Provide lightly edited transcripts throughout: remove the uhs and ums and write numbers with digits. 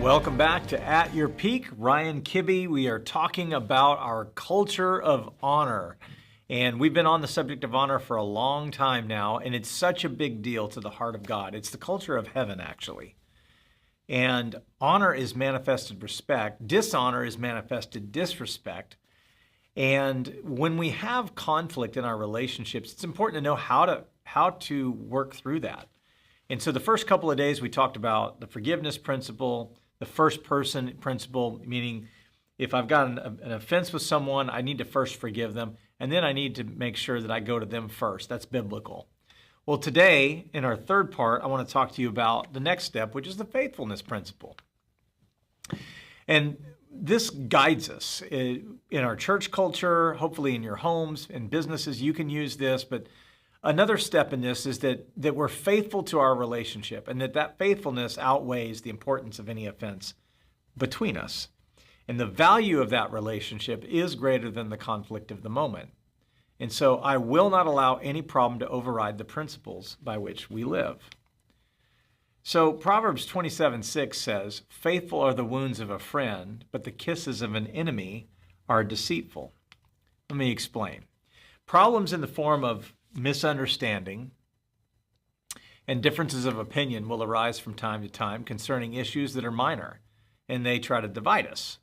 Welcome back to At Your Peak. Ryan Kibbe. We are talking about our culture of honor. And we've been on the subject of honor for a long time now, and it's such a big deal to the heart of God. It's the culture of heaven, actually. And honor is manifested respect. Dishonor is manifested disrespect. And when we have conflict in our relationships, it's important to know how to work through that. And so the first couple of days we talked about the forgiveness principle, the first person principle, meaning if I've got an offense with someone, I need to first forgive them, and then I need to make sure that I go to them first. That's biblical. Well, today, in our third part, I want to talk to you about the next step, which is the faithfulness principle. And this guides us in our church culture, hopefully in your homes and businesses. You can use this, but another step in this is that we're faithful to our relationship, and that faithfulness outweighs the importance of any offense between us. And the value of that relationship is greater than the conflict of the moment. And so I will not allow any problem to override the principles by which we live. So Proverbs 27:6 says, "Faithful are the wounds of a friend, but the kisses of an enemy are deceitful." Let me explain. Problems in the form of misunderstanding and differences of opinion will arise from time to time concerning issues that are minor, and they try to divide us.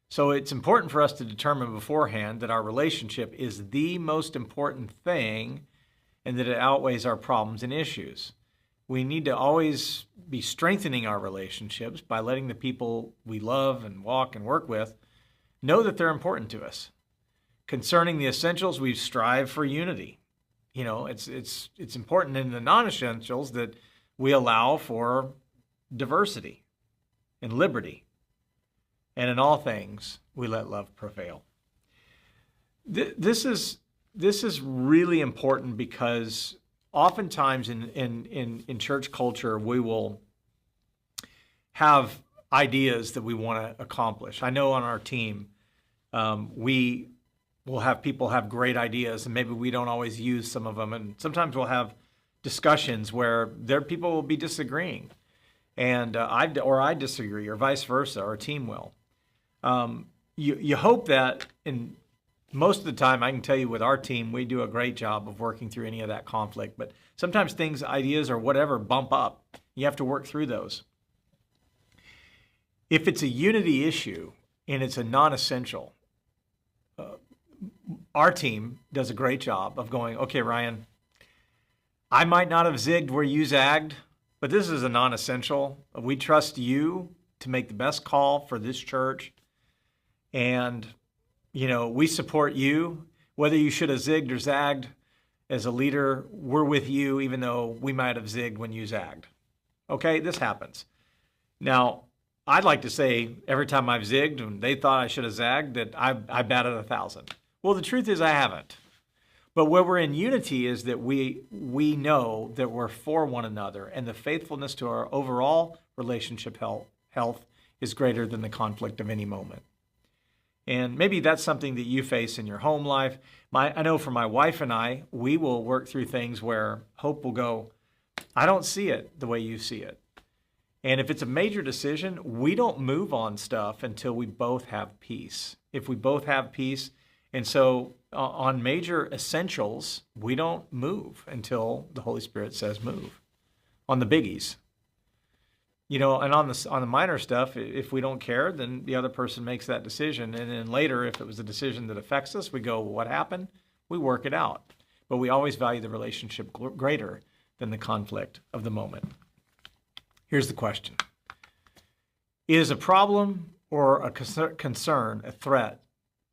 So it's important for us to determine beforehand that our relationship is the most important thing and that it outweighs our problems and issues. We need to always be strengthening our relationships by letting the people we love and walk and work with know that they're important to us. Concerning the essentials, we strive for unity. You know, it's important in the non-essentials that we allow for diversity and liberty. And in all things, we let love prevail. This is really important because oftentimes in church culture, we will have ideas that we want to accomplish. I know on our team, we will have people have great ideas, and maybe we don't always use some of them. And sometimes we'll have discussions where people will be disagreeing, and I disagree, or vice versa. Our team will. You hope that, and most of the time, I can tell you with our team, we do a great job of working through any of that conflict. But sometimes things, ideas, or whatever bump up. You have to work through those. If it's a unity issue and it's a non-essential, our team does a great job of going, okay, Ryan, I might not have zigged where you zagged, but this is a non-essential. We trust you to make the best call for this church. And, we support you. Whether you should have zigged or zagged as a leader, we're with you, even though we might have zigged when you zagged. Okay, this happens. Now, I'd like to say every time I've zigged and they thought I should have zagged, that I batted 1,000. Well, the truth is I haven't. But where we're in unity is that we know that we're for one another, and the faithfulness to our overall relationship health is greater than the conflict of any moment. And maybe that's something that you face in your home life. I know for my wife and I, we will work through things where Hope will go, I don't see it the way you see it. And if it's a major decision, we don't move on stuff until we both have peace. If we both have peace, and so on major essentials, we don't move until the Holy Spirit says move. On the biggies. And on the minor stuff, if we don't care, then the other person makes that decision. And then later, if it was a decision that affects us, we go, what happened? We work it out. But we always value the relationship greater than the conflict of the moment. Here's the question. Is a problem or a concern a threat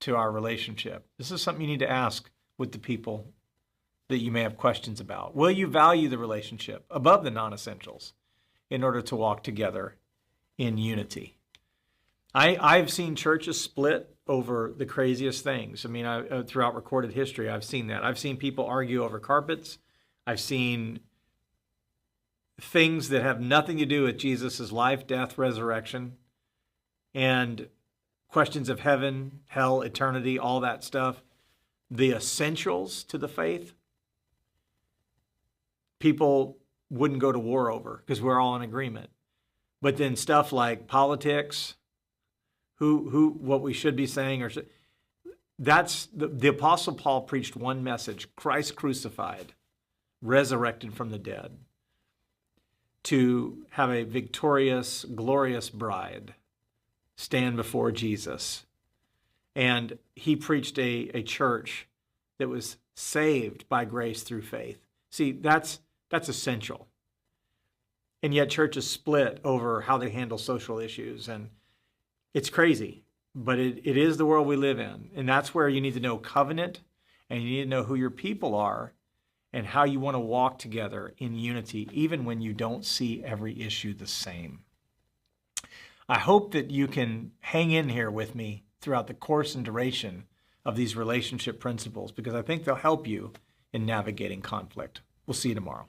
to our relationship? This is something you need to ask with the people that you may have questions about. Will you value the relationship above the non-essentials in order to walk together in unity? I've seen churches split over the craziest things. I mean, throughout recorded history, I've seen that. I've seen people argue over carpets. I've seen things that have nothing to do with Jesus' life, death, resurrection, and questions of heaven, hell, eternity, all that stuff. The essentials to the faith, people wouldn't go to war over because we're all in agreement. But then stuff like politics, what we should be saying, that's the Apostle Paul preached one message: Christ crucified, resurrected from the dead, to have a victorious, glorious bride stand before Jesus. And he preached a church that was saved by grace through faith. See, that's essential. And yet churches split over how they handle social issues. And it's crazy, but it is the world we live in. And that's where you need to know covenant, and you need to know who your people are and how you want to walk together in unity, even when you don't see every issue the same. I hope that you can hang in here with me throughout the course and duration of these relationship principles, because I think they'll help you in navigating conflict. We'll see you tomorrow.